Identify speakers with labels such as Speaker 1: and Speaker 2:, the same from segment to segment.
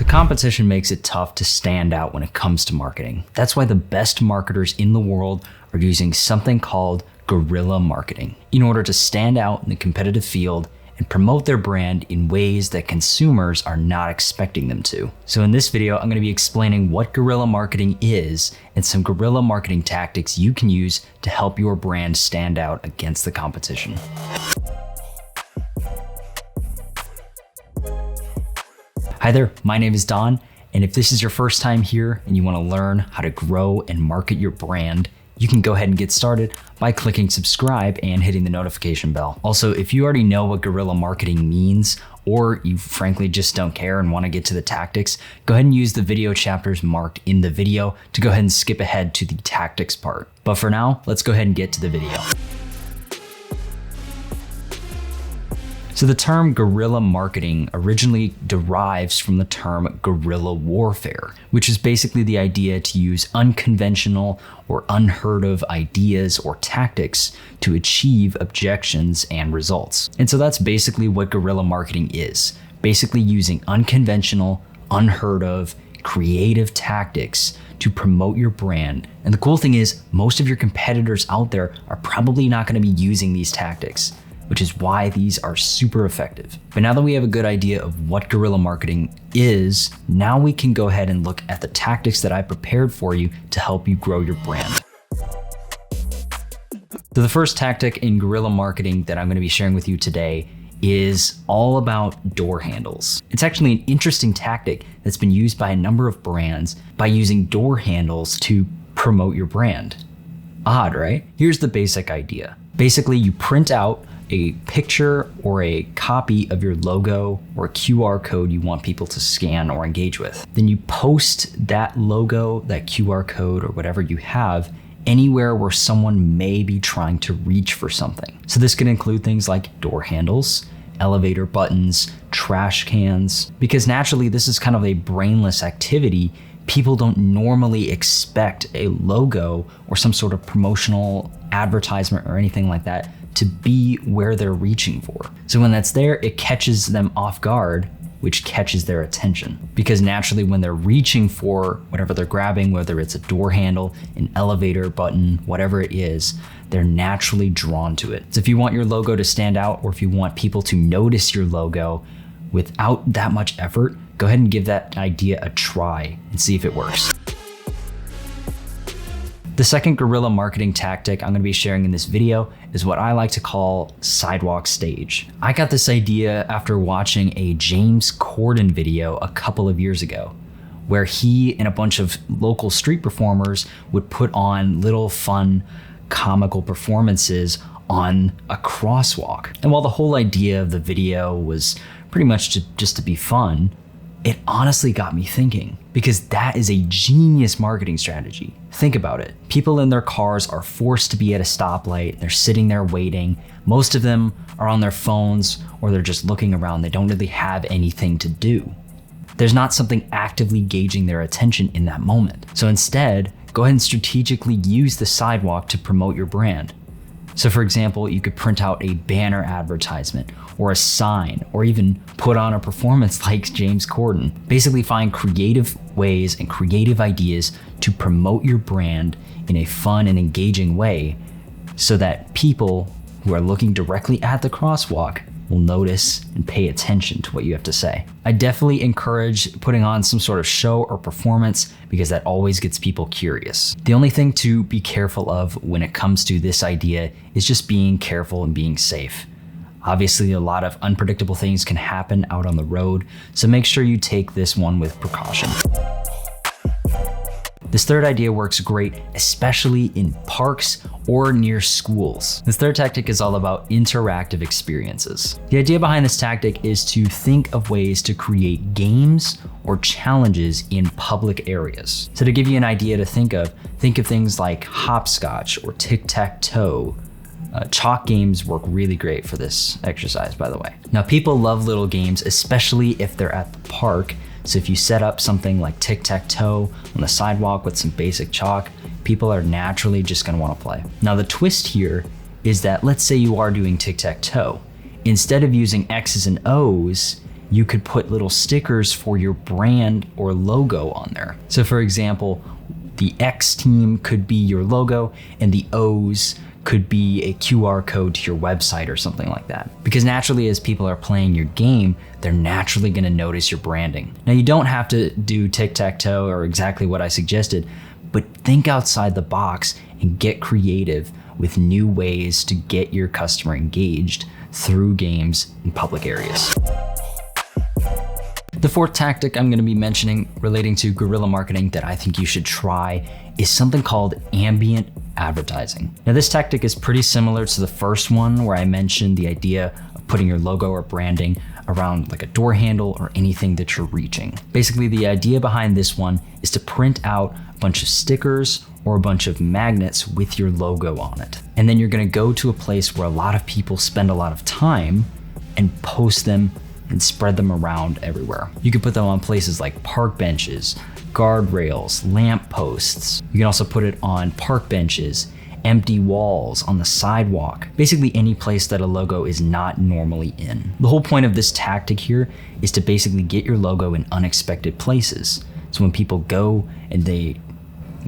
Speaker 1: So competition makes it tough to stand out when it comes to marketing. That's why the best marketers in the world are using something called guerrilla marketing in order to stand out in the competitive field and promote their brand in ways that consumers are not expecting them to. So in this video, I'm going to be explaining what guerrilla marketing is and some guerrilla marketing tactics you can use to help your brand stand out against the competition. Hi there, my name is Don, and if this is your first time here and you want to learn how to grow and market your brand, you can go ahead and get started by clicking subscribe and hitting the notification bell. Also, if you already know what guerrilla marketing means, or you frankly just don't care and want to get to the tactics, go ahead and use the video chapters marked in the video to go ahead and skip ahead to the tactics part. But for now, let's go ahead and get to the video. So the term guerrilla marketing originally derives from the term guerrilla warfare, which is basically the idea to use unconventional or unheard of ideas or tactics to achieve objections and results. And so that's basically what guerrilla marketing is, basically using unconventional, unheard of, creative tactics to promote your brand. And the cool thing is, most of your competitors out there are probably not going to be using these tactics, which is why these are super effective. But now that we have a good idea of what guerrilla marketing is, now we can go ahead and look at the tactics that I prepared for you to help you grow your brand. So the first tactic in guerrilla marketing that I'm going to be sharing with you today is all about door handles. It's actually an interesting tactic that's been used by a number of brands by using door handles to promote your brand. Odd, right? Here's the basic idea. Basically, you print out a picture or a copy of your logo or QR code you want people to scan or engage with. Then you post that logo, that QR code, or whatever you have anywhere where someone may be trying to reach for something. So this can include things like door handles, elevator buttons, trash cans, because naturally this is kind of a brainless activity. People don't normally expect a logo or some sort of promotional advertisement or anything like that to be where they're reaching for. So when that's there, it catches them off guard, which catches their attention. Because naturally when they're reaching for whatever they're grabbing, whether it's a door handle, an elevator button, whatever it is, they're naturally drawn to it. So if you want your logo to stand out, or if you want people to notice your logo without that much effort, go ahead and give that idea a try and see if it works. The second guerrilla marketing tactic I'm going to be sharing in this video is what I like to call sidewalk stage. I got this idea after watching a James Corden video a couple of years ago, where he and a bunch of local street performers would put on little fun, comical performances on a crosswalk. And while the whole idea of the video was pretty much just to be fun, it honestly got me thinking, because that is a genius marketing strategy. Think about it. People in their cars are forced to be at a stoplight. They're sitting there waiting. Most of them are on their phones, or they're just looking around. They don't really have anything to do. There's not something actively gauging their attention in that moment. So instead, go ahead and strategically use the sidewalk to promote your brand. So for example, you could print out a banner advertisement or a sign, or even put on a performance like James Corden. Basically find creative ways and creative ideas to promote your brand in a fun and engaging way, so that people who are looking directly at the crosswalk will notice and pay attention to what you have to say. I definitely encourage putting on some sort of show or performance, because that always gets people curious. The only thing to be careful of when it comes to this idea is just being careful and being safe. Obviously, a lot of unpredictable things can happen out on the road, so make sure you take this one with precaution. This third idea works great, especially in parks or near schools. This third tactic is all about interactive experiences. The idea behind this tactic is to think of ways to create games or challenges in public areas. So to give you an idea to think of things like hopscotch or tic-tac-toe. Chalk games work really great for this exercise, by the way. Now, people love little games, especially if they're at the park. So if you set up something like tic-tac-toe on the sidewalk with some basic chalk, people are naturally just gonna wanna play. Now the twist here is that, let's say you are doing tic-tac-toe. Instead of using X's and O's, you could put little stickers for your brand or logo on there. So for example, the X team could be your logo and the O's could be a QR code to your website or something like that. Because naturally, as people are playing your game, they're naturally gonna notice your branding. Now, you don't have to do tic-tac-toe or exactly what I suggested, but think outside the box and get creative with new ways to get your customer engaged through games in public areas. The fourth tactic I'm gonna be mentioning relating to guerrilla marketing that I think you should try is something called ambient advertising. Now, this tactic is pretty similar to the first one where I mentioned the idea of putting your logo or branding around like a door handle or anything that you're reaching. Basically, the idea behind this one is to print out a bunch of stickers or a bunch of magnets with your logo on it. And then you're gonna go to a place where a lot of people spend a lot of time and post them and spread them around everywhere. You can put them on places like park benches, guardrails, lamp posts. You can also put it on park benches, empty walls, on the sidewalk, basically any place that a logo is not normally in. The whole point of this tactic here is to basically get your logo in unexpected places. So when people go and they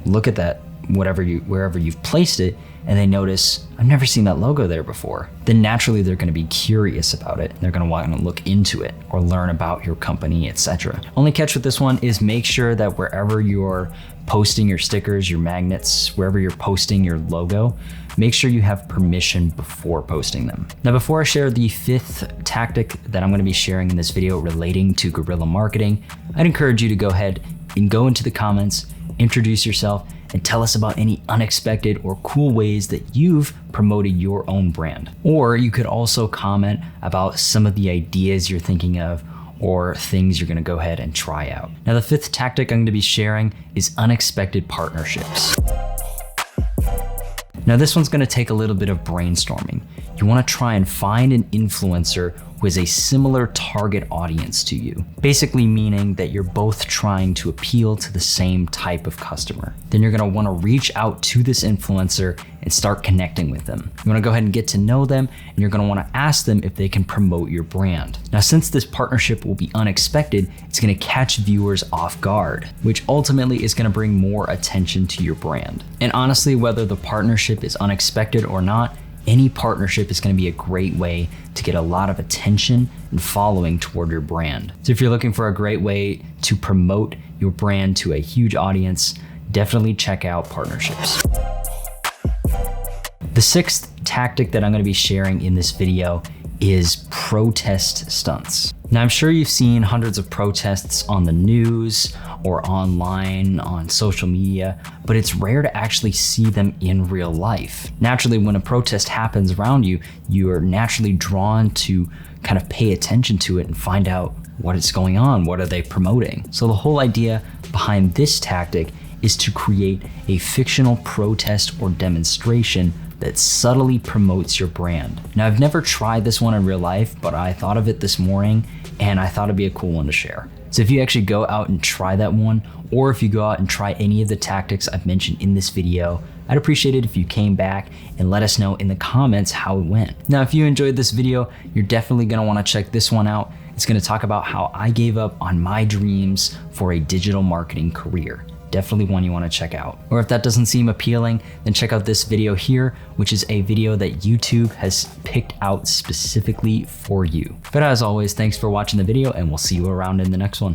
Speaker 1: look at that, wherever you've placed it, and they notice, I've never seen that logo there before, then naturally they're gonna be curious about it. They're gonna want to look into it or learn about your company, etc. Only catch with this one is make sure that wherever you're posting your stickers, your magnets, wherever you're posting your logo, make sure you have permission before posting them. Now, before I share the fifth tactic that I'm gonna be sharing in this video relating to guerrilla marketing, I'd encourage you to go ahead and go into the comments, introduce yourself, and tell us about any unexpected or cool ways that you've promoted your own brand. Or you could also comment about some of the ideas you're thinking of or things you're gonna go ahead and try out. Now, the fifth tactic I'm gonna be sharing is unexpected partnerships. Now, this one's gonna take a little bit of brainstorming. You wanna try and find an influencer who has a similar target audience to you. Basically meaning that you're both trying to appeal to the same type of customer. Then you're gonna wanna reach out to this influencer and start connecting with them. You wanna go ahead and get to know them, and you're gonna wanna ask them if they can promote your brand. Now, since this partnership will be unexpected, it's gonna catch viewers off guard, which ultimately is gonna bring more attention to your brand. And honestly, whether the partnership is unexpected or not, any partnership is gonna be a great way to get a lot of attention and following toward your brand. So if you're looking for a great way to promote your brand to a huge audience, definitely check out partnerships. The sixth tactic that I'm gonna be sharing in this video is protest stunts. Now, I'm sure you've seen hundreds of protests on the news or online on social media, but it's rare to actually see them in real life. Naturally, when a protest happens around you, you are naturally drawn to kind of pay attention to it and find out what is going on, what are they promoting. So the whole idea behind this tactic is to create a fictional protest or demonstration that subtly promotes your brand. Now, I've never tried this one in real life, but I thought of it this morning and I thought it'd be a cool one to share. So if you actually go out and try that one, or if you go out and try any of the tactics I've mentioned in this video, I'd appreciate it if you came back and let us know in the comments how it went. Now, if you enjoyed this video, you're definitely gonna wanna check this one out. It's gonna talk about how I gave up on my dreams for a digital marketing career. Definitely one you wanna check out. Or if that doesn't seem appealing, then check out this video here, which is a video that YouTube has picked out specifically for you. But as always, thanks for watching the video, and we'll see you around in the next one.